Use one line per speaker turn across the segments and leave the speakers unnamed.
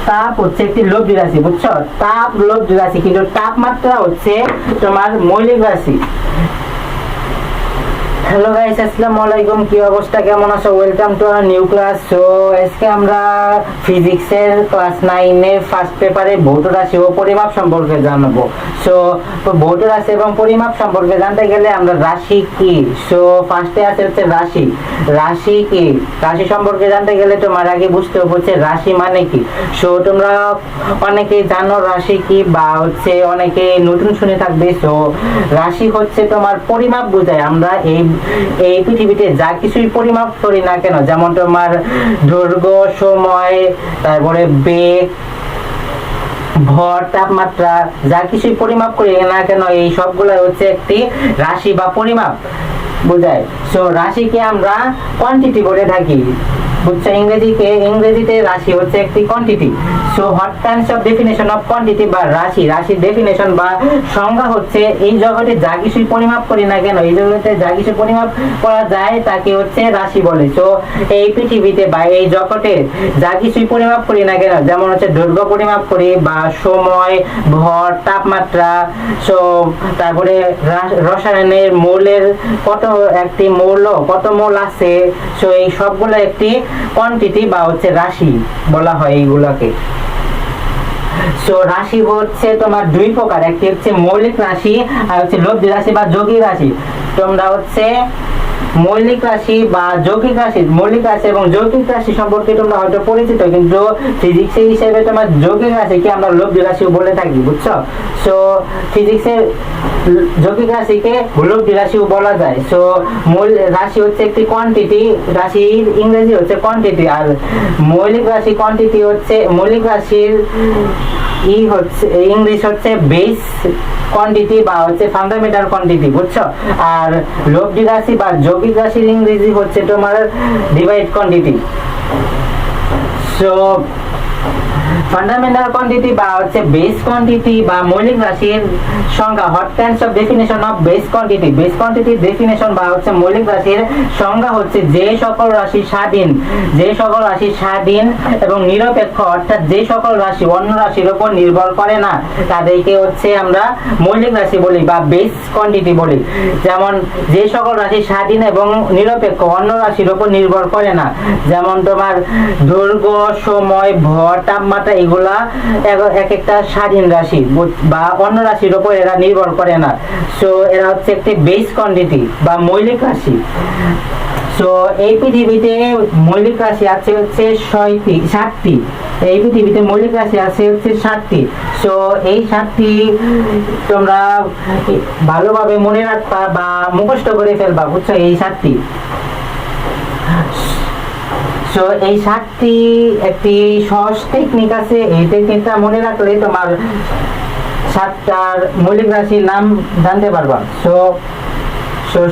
তাপ হচ্ছে একটি লব্ধি রাশি, বুঝছো? তাপ লব্ধি রাশি, কিন্তু তাপমাত্রা হচ্ছে তোমার মৌলিক রাশি। হ্যালো গাইস, আসসালামু আলাইকুম। কি অবস্থা, কেমন আছো? Welcome to our new class. So আজকে আমরা ফিজিক্সের ক্লাস 9 এর ফার্স্ট পেপারে ভৌত রাশি ও পরিমাপ সম্পর্কে জানবো। সো ভৌত রাশি এবং পরিমাপ সম্পর্কে জানতে গেলে আমরা রাশি কি, সো ফার্স্টে আছে হচ্ছে রাশি। রাশি কি, রাশি সম্পর্কে জানতে গেলে তোমার আগে বুঝতে হচ্ছে রাশি মানে কি। সো তোমরা অনেকেই জানো রাশি কি, বা হচ্ছে অনেকে নতুন শুনে থাকবে। সো রাশি হচ্ছে তোমার পরিমাপ বোঝায়। আমরা এই পৃথিবীতে যা কিছুই পরিমাপ করি না কেন, যেমন তোমার দৈর্ঘ্য, সময়, তারপরে বেগ, ভর, তাপমাত্রা, যা কিছুই পরিমাপ করি না কেন, এই সবগুলো হচ্ছে একটি রাশি বা পরিমাপ বোঝায়। সো রাশিকে আমরা কোয়ান্টিটি বলে থাকি, বুঝছো? ইংরেজিতে রাশি হচ্ছে একটি quantity. So what kinds of definition of quantity বা রাশি, রাশির ডেফিনেশন বা সংজ্ঞা হচ্ছে এই জগতে যা কিছুই পরিমাপ করি না কেন, এই জগতে যা কিছু পরিমাপ করা যায় তাকে হচ্ছে রাশি বলে। সো এই পৃথিবীতে বা এই জগতে যা কিছুই পরিমাপ করি না কেন, যেমন হচ্ছে দৈর্ঘ্য পরিমাপ করি, বা সময়, ভর, তাপমাত্রা, সো তারপরে রসায়নের মৌলের একটি মৌল কত মোল আছে, সো এই সবগুলো একটি কোয়ান্টিটি বা হচ্ছে রাশি বলা হয় এইগুলাকে। সো রাশি হচ্ছে তোমার দুই প্রকার, একটি হচ্ছে মৌলিক রাশি আর হচ্ছে লব্ধি রাশি বা যৌগিক রাশি। তোমরা হচ্ছে মৌলিক রাশি বা যৌগিক রাশি, মৌলিক রাশি এবং যৌগিক রাশি সম্পর্কে তোমরা হয়তো পরিচিত, কিন্তু ফিজিক্সের হিসেবে তোমার যৌগিক রাশিকে আমরা লব্ধি রাশিও বলে থাকি, বুঝছো? সো ফিজিক্সের যৌগিক রাশিকে লব্ধি রাশিও বলা যায়। সো মূল রাশি হচ্ছে একটি কোয়ান্টিটি, রাশির ইংরেজি হচ্ছে কোয়ান্টিটি, আর মৌলিক রাশি কোয়ান্টিটি হচ্ছে, মৌলিক রাশির হচ্ছে ইংলিশ হচ্ছে বেস কোয়ান্টিটি বা হচ্ছে ফান্ডামেন্টাল কোয়ান্টিটি, বুঝছো? আর লব্ধি রাশি বা যৌগিক রাশির ইংরেজি হচ্ছে তোমার ডিভাইড কোয়ান্টিটি। সো ফান্ডামেন্টাল কোয়ান্টিটি বা হচ্ছে বেস কোয়ান্টিটি বা মৌলিক রাশির সংজ্ঞা, what kinds of definition of base quantity. Base কোয়ান্টিটির ডেফিনেশন বা হচ্ছে মৌলিক রাশির সংজ্ঞা হচ্ছে যে সকল রাশি স্বাধীন, যে সকল রাশি স্বাধীন এবং নিরপেক্ষ, অর্থাৎ যে সকল রাশি অন্য রাশির উপর নির্ভর করে না, তাদেরকে হচ্ছে আমরা মৌলিক রাশি বলি বা বেস কোয়ান্টিটি বলি। যেমন যে সকল রাশি স্বাধীন এবং নিরপেক্ষ, অন্য রাশির উপর নির্ভর করে না, যেমন তোমার দৈর্ঘ্য, সময়, ভর, তাপমাত্রা, এগুলা এক একটা স্বাধীন রাশি বা অন্য রাশির উপর এরা নির্ভর করে না। সো এরা হচ্ছে একটি বেস কোয়ান্টিটি বা মৌলিক রাশি। সো এই পৃথিবীতে মৌলিক রাশি আছে হচ্ছে 7টি। এই পৃথিবীতে মৌলিক রাশি আছে হচ্ছে 7টি। সো এই 7টি তোমরা ভালোভাবে মনে রাখবা বা মুখস্থ করে ফেলবা, বুঝছো? এই 7টি। সো এই 7টি একটি সহজ টেকনিক আছে, এই টেকনিকটা মনে রাখলে তোমার 7টার মৌলিক রাশির নাম জানতে পারবা। সো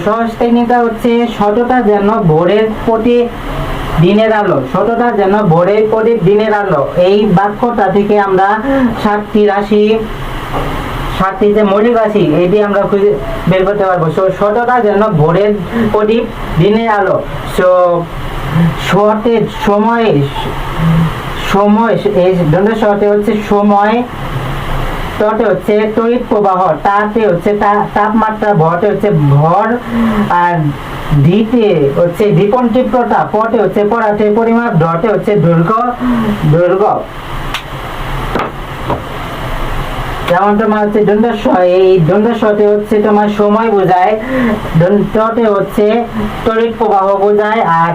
সহজ টেকনিকটা হচ্ছে সততা যেন ভোরের প্রতি দিনের আলো, সততা যেন ভোরের প্রদীপ দিনের আলো। এই বাক্যটা থেকে আমরা 7টি রাশি, 7টি যে মৌলিক রাশি, এটি আমরা খুঁজে বের করতে পারবো। সো সততা যেন ভোরের প্রদীপ দিনের আলো। সো সময়, এই ধরনের শর্তে হচ্ছে সময়, তটে হচ্ছে তড়িৎ প্রবাহ, তাতে হচ্ছে তাপমাত্রা, ভরতে হচ্ছে ভর, আর ডিতে হচ্ছে দীপন তীব্রতা, পটে হচ্ছে পদার্থের পরিমাপ, ডটে হচ্ছে দৈর্ঘ্য। যেমন তোমার হচ্ছে দন্ডস্বয়, এই দন্ডস্বয়তে হচ্ছে তোমার সময় বোঝায়, তটে হচ্ছে তড়িৎ প্রবাহ বোঝায়, আর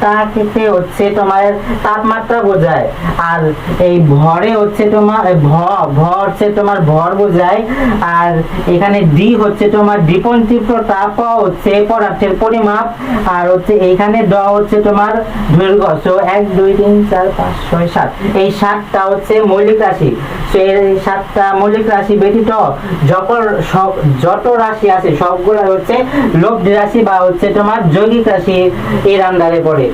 তাতে হচ্ছে তোমার তাপমাত্রা বোঝায়, আর এই ভরে হচ্ছে তোমার ভর হচ্ছে তোমার ভর বোঝায়, আর এখানে ডি হচ্ছে তোমার দীপন তীব্রতা, প হচ্ছে পদার্থের পরিমাপ, আর হচ্ছে এইখানে ড হচ্ছে তোমার দৈর্ঘ্য। সো 1 2 3 4 5 6 7, এই 7টা হচ্ছে মৌলিক রাশি। সো এই 7টা মৌলিক রাশি ব্যতীত যত রাশি আছে সবগুলো হচ্ছে লব্ধি রাশি বা হচ্ছে তোমার যৌগিক রাশি এর আন্ডারে পড়ে।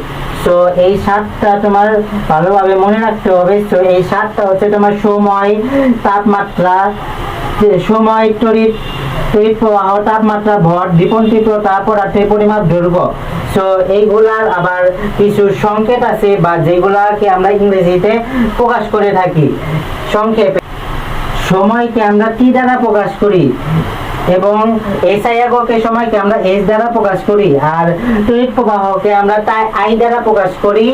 সো এই 7টা তোমার ভালোভাবে মনে রাখতে হবে। সো এই 7টা হচ্ছে তোমার সময়, তাপমাত্রা, সময়, তড়িৎ প্রবাহ, তাপমাত্রা, ভর, দীপন তীব্রতা, পদার্থের পরিমাপ, দৈর্ঘ্য। সো এইগুলার আবার কিছু সংকেত আছে বা যেগুলাকে আমরা ইংরেজিতে প্রকাশ করে থাকি সংক্ষেপে। সময়কে আমরা টি দ্বারা প্রকাশ করি এবং এসআই এককে সময়কে আমরা এস দ্বারা প্রকাশ করি, আর তড়িৎ প্রবাহকে আমরা তাই আই দ্বারা প্রকাশ করি,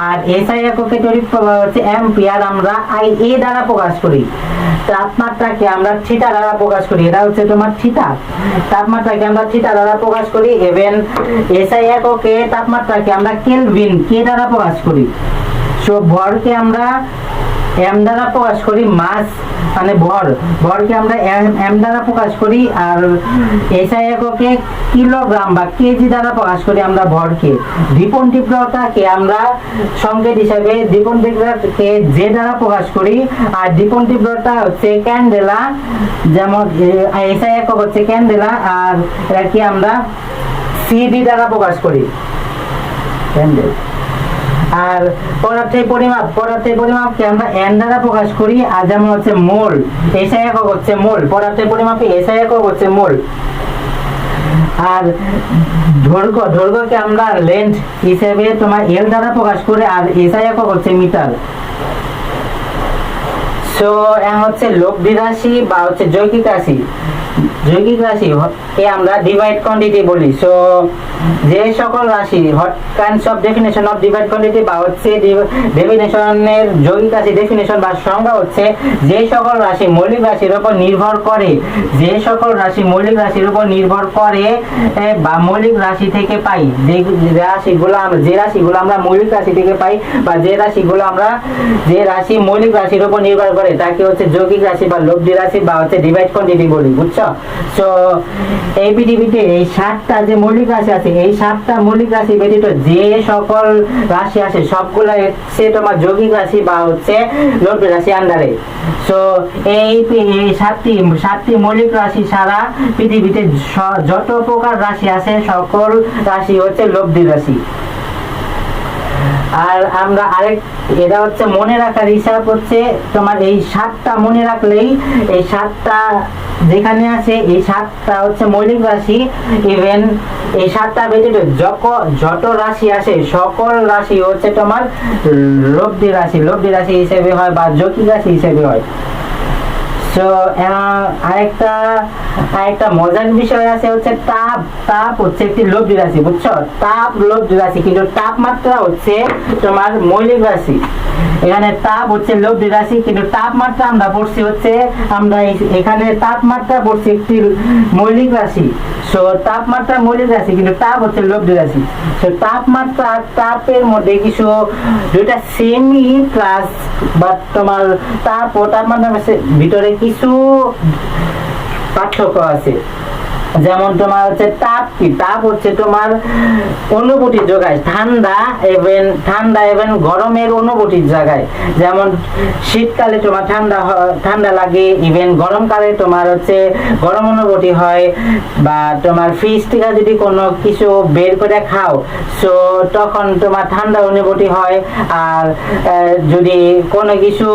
আর এসআই এককে তড়িৎ প্রবাহ হচ্ছে অ্যাম্পিয়ার, আমরা আই এ দ্বারা প্রকাশ করি। তাপমাত্রাকে আমরা থিটা দ্বারা প্রকাশ করি, এটা হচ্ছে তোমার থিটা। তাপমাত্রাকে আমরা থিটা দ্বারা প্রকাশ করি। এবং এসআই এককে তাপমাত্রাকে আমরা কেলভিন কে দ্বারা প্রকাশ করি। সো ভরকে আমরা এম দ্বারা প্রকাশ করি, মাস মানে ভরকে আমরা এম দ্বারা প্রকাশ করি, আর এসআই এককে কিলোগ্রাম বা কেজি দ্বারা প্রকাশ করি আমরা ভরকে। দীপন তীব্রতাকে আমরা সংকেত হিসাবে দীপন তীব্রতাকে জে দ্বারা প্রকাশ করি, আর দীপন তীব্রতা হচ্ছে ক্যান্ডেলা, যেমন এসআই একক হচ্ছে ক্যান্ডেলা, আর এটাকে আমরা সিডি দ্বারা প্রকাশ করি, ক্যান্ডেল। আর পদার্থের পরিমাপকে আমরা এন দ্বারা প্রকাশ করি, আর যেমন হচ্ছে মোল, এসআই একক হচ্ছে মোল, পদার্থের পরিমাপে এসআই একক হচ্ছে মোল। আর দৈর্ঘ্যকে আমরা লেন্থ হিসেবে তোমার এল দ্বারা প্রকাশ করি, আর এসআই একক হচ্ছে মিটার। সো এখন হচ্ছে লব্ধি রাশি বা হচ্ছে যৌগিক রাশি। যৌগিক রাশি কে আমরা ডিভাইড কোয়ান্টিটি বলি। সো যে সকল রাশি, what kinds of definition of divide quantity বা হচ্ছে ডেফিনেশনের যৌগিক রাশি ডেফিনেশন বা সংজ্ঞা হচ্ছে যে সকল রাশি মৌলিক রাশির উপর নির্ভর করে, যে সকল রাশি মৌলিক রাশির উপর নির্ভর করে বা মৌলিক রাশি থেকে পাই, যে রাশিগুলো আমরা মৌলিক রাশি থেকে পাই বা যে রাশি মৌলিক রাশির উপর নির্ভর করে তাকে হচ্ছে যৌগিক রাশি বা লব্ধি রাশি বা হচ্ছে ডিভাইড কোয়ান্টিটি বলি, বুঝছো? সো এই পৃথিবীতে এই 7টা যে মৌলিক রাশি আছে, এই 7টা মৌলিক রাশি ব্যতীত যে সকল রাশি আছে সবগুলা হচ্ছে তোমার যৌগিক রাশি বা হচ্ছে লব্ধি রাশি আন্ডারে। সো এই 7টি মৌলিক রাশি ছাড়া পৃথিবীতে যত প্রকার রাশি আছে সকল রাশি হচ্ছে লব্ধি রাশি। আর আমরা এটা হচ্ছে মনে রাখার হিসাব হচ্ছে তোমার এই 7টা মনে রাখলেই, এই 7টা যেখানে আছে এই 7টা হচ্ছে মৌলিক রাশি। ইভেন এই 7টা ব্যতীত যত রাশি আছে সকল রাশি হচ্ছে তোমার লব্ধি রাশি হিসেবে হয় বা যৌগিক রাশি হিসেবে হয়। সো আরেকটা মজার বিষয় আছে হচ্ছে তাপ হচ্ছে একটি লব্ধি রাশি, বুঝছো? তাপ লব্ধি রাশি, কিন্তু তাপমাত্রা হচ্ছে তোমার মৌলিক রাশি। এখানে তাপ হচ্ছে লব্ধি রাশি, কিন্তু তাপমাত্রা আমরা পড়ছি হচ্ছে এখানে তাপমাত্রা পড়ছি একটি মৌলিক রাশি। সো তাপমাত্রা মৌলিক রাশি, কিন্তু তাপ হচ্ছে লব্ধি রাশি। সো তাপমাত্রা তাপের মধ্যে কিছু দুইটা সেমি ক্লাস বা তোমার তাপ ও তাপমাত্রার ভিতরে কিছু পার্থক্য আছে। যেমন তোমার হচ্ছে তাপ হচ্ছে তোমার অনুভূতি যোগায় ঠান্ডা এবং গরমের অনুভূতির জায়গায়। যেমন শীতকালে তোমার ঠান্ডা লাগে, ইভেন গরমকালে তোমার হচ্ছে গরম অনুভূতি হয়, বা তোমার ফ্রিজ থেকে যদি কোনো কিছু বের করে খাও সো তখন তোমার ঠান্ডা অনুভূতি হয়, আর যদি কোনো কিছু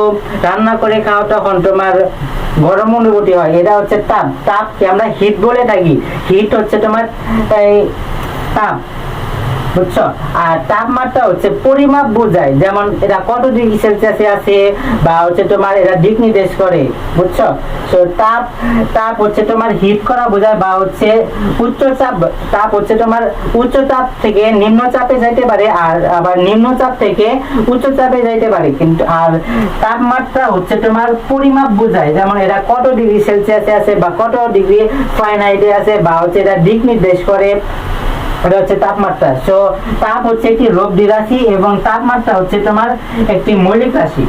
রান্না করে খাও তখন তোমার গরম অনুভূতি হয়। এটা হচ্ছে তাপকে আমরা হিট বলে থাকি। হিট হচ্ছে তোমার তাপ, বুঝছো? আর তাপমাত্রা হচ্ছে পরিমাপ বোঝায়, যেমন এটা কত ডিগ্রি সেলসিয়াসে আছে বা হচ্ছে তোমার এটা দিক নির্দেশ করে, বুঝছো? তো তাপ হচ্ছে তোমার হিট করা বোঝায়, বা হচ্ছে তাপ হচ্ছে তোমার উচ্চ চাপ থেকে নিম্ন চাপে যাইতে পারে, আর আবার নিম্ন চাপ থেকে উচ্চ চাপে যাইতে পারে। কিন্তু আর তাপমাত্রা হচ্ছে তোমার পরিমাপ বোঝায়, যেমন এটা কত ডিগ্রি সেলসিয়াসে আছে বা কত ডিগ্রি ফারেনহাইটে আছে, বা হচ্ছে এটা দিক নির্দেশ করে, এটা হচ্ছে তাপমাত্রা। সো তাপ হচ্ছে একটি লব্ধি রাশি এবং তাপমাত্রা হচ্ছে তোমার একটি মৌলিক রাশি।